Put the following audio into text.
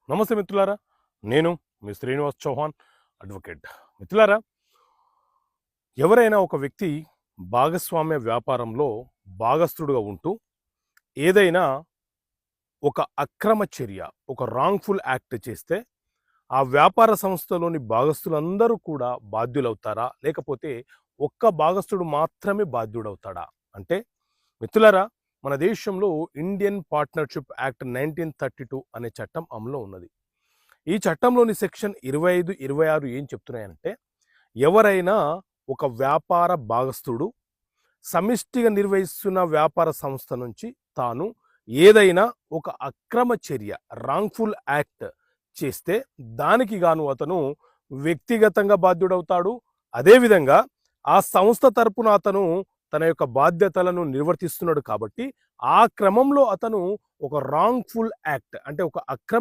నమస్తే మిత్రులారా, నేను మీ శ్రీనివాస్ చౌహాన్ అడ్వకేట్. మిత్రులారా, ఎవరైనా ఒక వ్యక్తి భాగస్వామ్య వ్యాపారంలో భాగస్థుడుగా ఉంటూ ఏదైనా ఒక అక్రమ చర్య, ఒక రాంగ్ఫుల్ యాక్ట్ చేస్తే ఆ వ్యాపార సంస్థలోని భాగస్థులందరూ కూడా బాధ్యులవుతారా, లేకపోతే ఒక్క భాగస్థుడు మాత్రమే బాధ్యుడవుతాడా? అంటే మిత్రులారా, మన దేశంలో ఇండియన్ పార్ట్నర్షిప్ యాక్ట్ 1932 అనే చట్టం అమల్లో ఉన్నది. ఈ చట్టంలోని సెక్షన్ 25, 26 ఏం చెప్తున్నాయంటే, ఎవరైనా ఒక వ్యాపార భాగస్థుడు సమిష్టిగా నిర్వహిస్తున్న వ్యాపార సంస్థ నుంచి తాను ఏదైనా ఒక అక్రమ చర్య, రాంగ్ఫుల్ యాక్ట్ చేస్తే దానికి గాను అతను వ్యక్తిగతంగా బాధ్యుడవుతాడు. అదేవిధంగా ఆ సంస్థ తరపున అతను తన యొక్క బాధ్యతలను నిర్వర్తిస్తున్నాడు కాబట్టి ఆ క్రమంలో అతను ఒక రాంగ్ఫుల్ యాక్ట్, అంటే ఒక అక్రమ